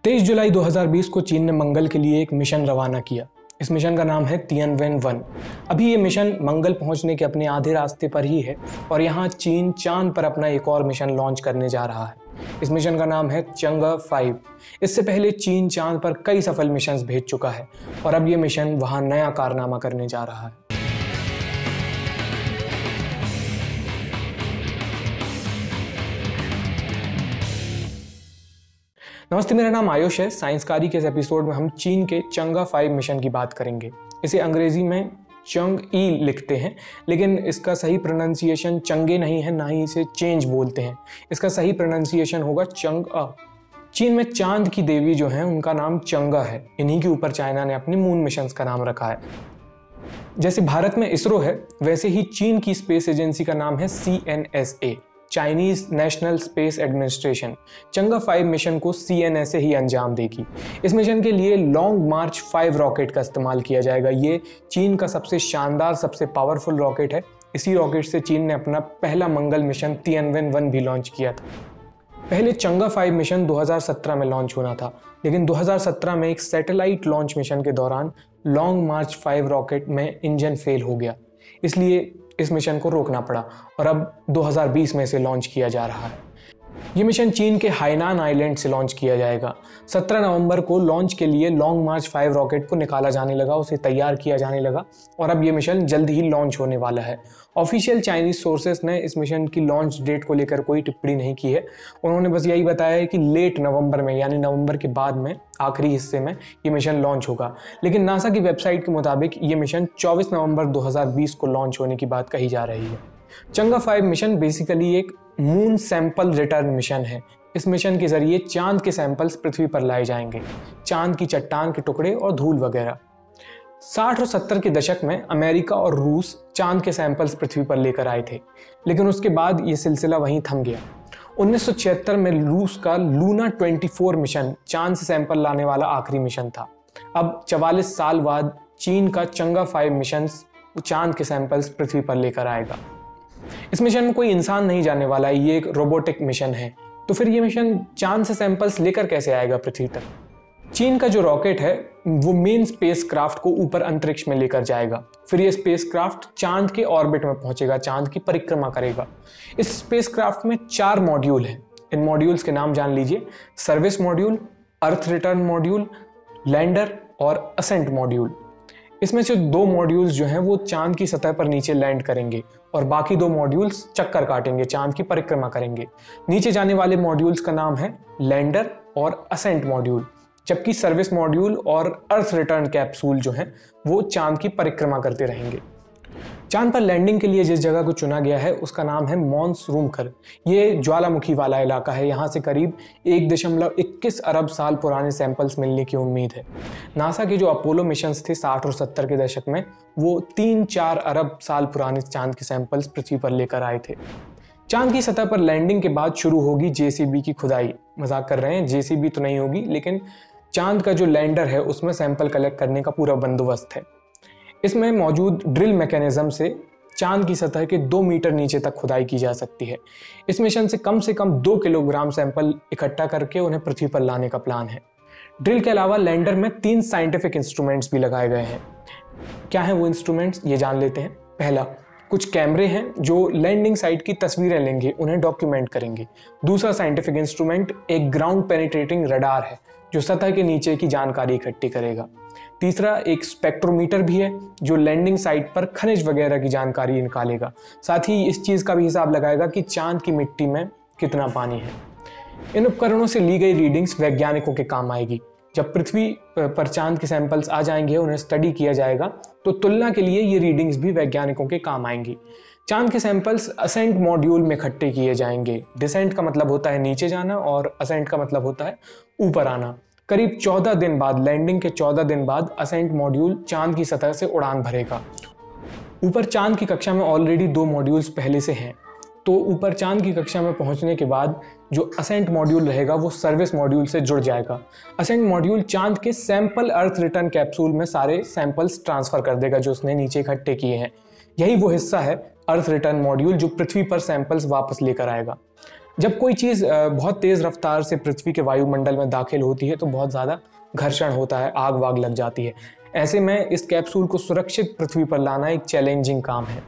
23 जुलाई 2020 को चीन ने मंगल के लिए एक मिशन रवाना किया। इस मिशन का नाम है तियानवेन-1। अभी ये मिशन मंगल पहुंचने के अपने आधे रास्ते पर ही है और यहाँ चीन चांद पर अपना एक और मिशन लॉन्च करने जा रहा है। इस मिशन का नाम है चंगअ-5। इससे पहले चीन चांद पर कई सफल मिशन भेज चुका है और अब ये मिशन वहाँ नया कारनामा करने जा रहा है। नमस्ते, मेरा नाम आयुष है। साइंसकारी के इस एपिसोड में हम चीन के चंगअ-5 मिशन की बात करेंगे। इसे अंग्रेजी में चंग-ई लिखते हैं, लेकिन इसका सही प्रोनाउंसिएशन चंगे नहीं है, ना ही इसे चेंज बोलते हैं। इसका सही प्रोनाउंसिएशन होगा चंगअ। चीन में चांद की देवी जो है उनका नाम चंगा है। इन्हीं के ऊपर चाइना ने अपने मून मिशन का नाम रखा है। जैसे भारत में इसरो है, वैसे ही चीन की स्पेस एजेंसी का नाम है CNSA, Chinese National Space Administration. Chang'e five mission को CNSA ही अंजाम देगी। इस मिशन के लिए लॉन्ग मार्च 5 रॉकेट का इस्तेमाल किया जाएगा। ये चीन का सबसे शानदार, सबसे पावरफुल रॉकेट है। इसी रॉकेट से चीन ने अपना पहला मंगल मिशन तियानवेन-1 भी लॉन्च किया था। पहले चंगअ-5 मिशन 2017 में लॉन्च होना था, लेकिन 2017 में एक सैटेलाइट लॉन्च मिशन के दौरान लॉन्ग मार्च 5 रॉकेट में इंजन फेल हो गया, इसलिए इस मिशन को रोकना पड़ा और अब 2020 में इसे लॉन्च किया जा रहा है। ये मिशन चीन के हाइनान आइलैंड से लॉन्च किया जाएगा। 17 नवंबर को लॉन्च के लिए लॉन्ग मार्च 5 रॉकेट को निकाला जाने लगा, उसे तैयार किया जाने लगा और अब ये मिशन जल्द ही लॉन्च होने वाला है। ऑफिशियल चाइनीज सोर्सेस ने इस मिशन की लॉन्च डेट को लेकर कोई टिप्पणी नहीं की है। उन्होंने बस यही बताया है कि लेट नवंबर में, यानी नवंबर के बाद में, आखिरी हिस्से में ये मिशन लॉन्च होगा। लेकिन नासा की वेबसाइट के मुताबिक ये मिशन 24 नवंबर 2020 को लॉन्च होने की बात कही जा रही है। चंगअ-5 मिशन बेसिकली एक मून सैंपल रिटर्न मिशन है। इस मिशन के जरिए चांद के सैंपल्स पृथ्वी पर लाए जाएंगे, चांद की चट्टान के टुकड़े और धूल वगैरह। 60 और 70 के दशक में अमेरिका और रूस चांद के सैंपल्स पृथ्वी पर लेकर आए थे, लेकिन उसके बाद ये सिलसिला वहीं थम गया। 1976 में रूस का लूना 24 मिशन चांद से सैंपल लाने वाला आखिरी मिशन था। अब 44 साल बाद चीन का चंगअ-5 मिशन चांद के सैंपल्स पृथ्वी पर लेकर आएगा। इस मिशन में कोई इंसान नहीं जाने वाला है, ये एक रोबोटिक मिशन है। तो फिर ये मिशन चांद से सैंपल्स लेकर कैसे आएगा पृथ्वी तक? चीन का जो रॉकेट है वो मेन स्पेसक्राफ्ट को ऊपर अंतरिक्ष में लेकर जाएगा। फिर ये स्पेसक्राफ्ट चांद के ऑर्बिट में पहुंचेगा, चांद की परिक्रमा करेगा। इस स्पेसक्राफ्ट में 4 मॉड्यूल हैं। इन मॉड्यूल्स के नाम जान लीजिए: सर्विस मॉड्यूल, अर्थ रिटर्न मॉड्यूल, लैंडर और असेंट मॉड्यूल। इसमें से 2 मॉड्यूल्स जो हैं वो चांद की सतह पर नीचे लैंड करेंगे और बाकी 2 मॉड्यूल्स चक्कर काटेंगे, चांद की परिक्रमा करेंगे। नीचे जाने वाले मॉड्यूल्स का नाम है लैंडर और असेंट मॉड्यूल, जबकि सर्विस मॉड्यूल और अर्थ रिटर्न कैप्सूल जो हैं वो चांद की परिक्रमा करते रहेंगे। चांद पर लैंडिंग के लिए जिस जगह को चुना गया है उसका नाम है मॉन्सरूमखर। ये ज्वालामुखी वाला इलाका है। यहाँ से करीब 1.21 अरब साल पुराने सैंपल्स मिलने की उम्मीद है। नासा के जो अपोलो मिशंस थे 60 और 70 के दशक में, वो 3-4 अरब साल पुराने चांद के सैंपल्स पृथ्वी पर लेकर आए थे। चांद की सतह पर लैंडिंग के बाद शुरू होगी JCB की खुदाई। मजाक कर रहे हैं, JCB तो नहीं होगी, लेकिन चांद का जो लैंडर है उसमें सैंपल कलेक्ट करने का पूरा बंदोबस्त है। इसमें मौजूद ड्रिल मैकेनिज्म से चांद की सतह के 2 मीटर नीचे तक खुदाई की जा सकती है। इस मिशन से कम 2 किलोग्राम सैंपल इकट्ठा करके उन्हें पृथ्वी पर लाने का प्लान है। ड्रिल के अलावा लैंडर में 3 साइंटिफिक इंस्ट्रूमेंट्स भी लगाए गए हैं। क्या हैं वो इंस्ट्रूमेंट्स, ये जान लेते हैं। पहला, कुछ कैमरे हैं जो लैंडिंग साइट की तस्वीरें लेंगे, उन्हें डॉक्यूमेंट करेंगे। दूसरा साइंटिफिक इंस्ट्रूमेंट एक ग्राउंड पेनिट्रेटिंग रडार है जो सतह के नीचे की जानकारी इकट्ठी करेगा। तीसरा, एक स्पेक्ट्रोमीटर भी है जो लैंडिंग साइट पर खनिज वगैरह की जानकारी निकालेगा। साथ ही इस चीज़ का भी हिसाब लगाएगा कि चांद की मिट्टी में कितना पानी है। इन उपकरणों से ली गई रीडिंग्स वैज्ञानिकों के काम आएगी। जब पृथ्वी पर चांद के सैंपल्स आ जाएंगे, उन्हें स्टडी किया जाएगा, तो तुलना के लिए ये रीडिंग्स भी वैज्ञानिकों के काम आएंगी। चांद के सैंपल्स असेंट मॉड्यूल में इकट्ठे किए जाएंगे। डिसेंट का मतलब होता है नीचे जाना और असेंट का मतलब होता है ऊपर आना। करीब 14 दिन बाद, लैंडिंग के 14 दिन बाद, असेंट मॉड्यूल चांद की सतह से उड़ान भरेगा। ऊपर चांद की कक्षा में ऑलरेडी 2 मॉड्यूल्स पहले से हैं, तो ऊपर चांद की कक्षा में पहुंचने के बाद जो असेंट मॉड्यूल रहेगा वो सर्विस मॉड्यूल से जुड़ जाएगा। असेंट मॉड्यूल चांद के सैंपल अर्थ रिटर्न कैप्सूल में सारे सैंपल्स ट्रांसफर कर देगा जो उसने नीचे इकट्ठे किए हैं। यही वो हिस्सा है अर्थ रिटर्न मॉड्यूल जो पृथ्वी पर सैंपल्स वापस लेकर आएगा। जब कोई चीज़ बहुत तेज़ रफ्तार से पृथ्वी के वायुमंडल में दाखिल होती है तो बहुत ज़्यादा घर्षण होता है, आग वाग लग जाती है। ऐसे में इस कैप्सूल को सुरक्षित पृथ्वी पर लाना एक चैलेंजिंग काम है।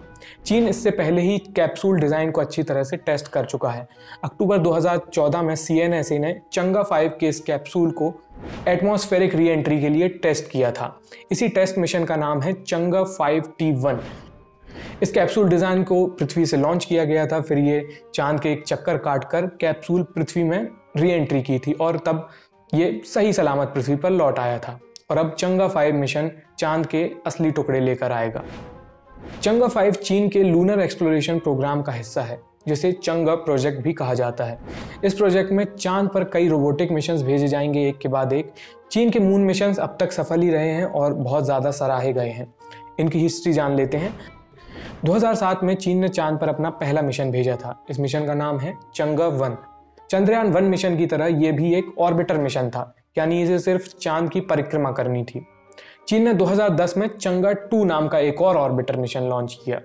चीन इससे पहले ही कैप्सूल डिज़ाइन को अच्छी तरह से टेस्ट कर चुका है। अक्टूबर 2014 में CNSA ने चंगा 5 के इस कैप्सूल को एटमॉस्फेरिक री एंट्री के लिए टेस्ट किया था। इसी टेस्ट मिशन का नाम है चंगा 5T1। इस कैप्सूल डिज़ाइन को पृथ्वी से लॉन्च किया गया था, फिर ये चांद के एक चक्कर काटकर कैप्सूल पृथ्वी में री एंट्री की थी और तब ये सही सलामत पृथ्वी पर लौट आया था। और अब चंगा 5 मिशन चांद के असली टुकड़े लेकर आएगा। चंगा 5 चीन के लूनर एक्सप्लोरेशन प्रोग्राम का हिस्सा है, जिसे चंगा प्रोजेक्ट भी कहा जाता है। इस प्रोजेक्ट में चांद पर कई रोबोटिक मिशंस भेजे जाएंगे एक के बाद एक। चीन के मून मिशंस अब तक सफल ही रहे हैं और बहुत ज़्यादा सराहे गए हैं। इनकी हिस्ट्री जान लेते हैं। 2007 में चीन ने चांद पर अपना पहला मिशन भेजा था। इस मिशन का नाम है चंगा 1। चंद्रयान 1 मिशन की तरह ये भी एक ऑर्बिटर मिशन था, यानी इसे सिर्फ चांद की परिक्रमा करनी थी। चीन ने 2010 में चंगा 2 नाम का एक और ऑर्बिटर मिशन लॉन्च किया।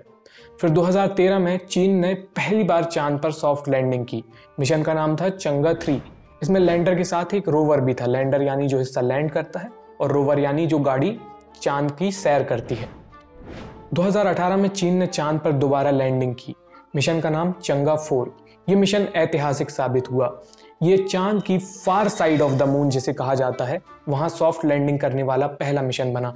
फिर 2013 में चीन ने पहली बार चांद पर सॉफ्ट लैंडिंग की। मिशन का नाम था चंगा 3। इसमें लैंडर के साथ एक रोवर भी था। लैंडर यानी जो हिस्सा लैंड करता है और रोवर यानी जो गाड़ी चांद की सैर करती है। 2018 में चीन ने चांद पर दोबारा लैंडिंग की। मिशन का नाम चंगा 4। ये मिशन ऐतिहासिक साबित हुआ। ये चांद की फार साइड ऑफ द मून जिसे कहा जाता है, वहाँ सॉफ्ट लैंडिंग करने वाला पहला मिशन बना।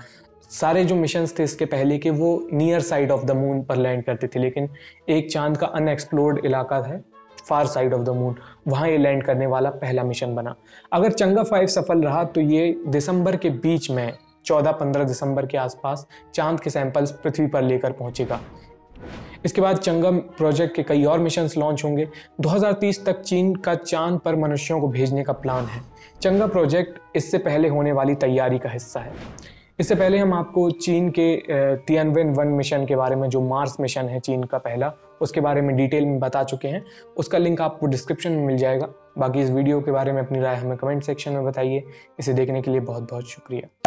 सारे जो मिशंस थे इसके पहले के वो near side of the moon पर लैंड करते थे, लेकिन एक चांद का अनएक्सप्लोर्ड इलाका है फार साइड ऑफ द मून, वहाँ ये लैंड करने वाला पहला मिशन बना। अगर चंगा 5 सफल रहा तो ये दिसंबर के बीच में 14-15 दिसंबर के आसपास चांद के सैंपल्स पृथ्वी पर लेकर पहुंचेगा। इसके बाद चंगा प्रोजेक्ट के कई और मिशंस लॉन्च होंगे। 2030 तक चीन का चांद पर मनुष्यों को भेजने का प्लान है। चंगा प्रोजेक्ट इससे पहले होने वाली तैयारी का हिस्सा है। इससे पहले हम आपको चीन के तियानवेन-1 मिशन के बारे में, जो मार्स मिशन है चीन का पहला, उसके बारे में डिटेल में बता चुके हैं। उसका लिंक आपको डिस्क्रिप्शन में मिल जाएगा। बाकी इस वीडियो के बारे में अपनी राय हमें कमेंट सेक्शन में बताइए। इसे देखने के लिए बहुत बहुत शुक्रिया।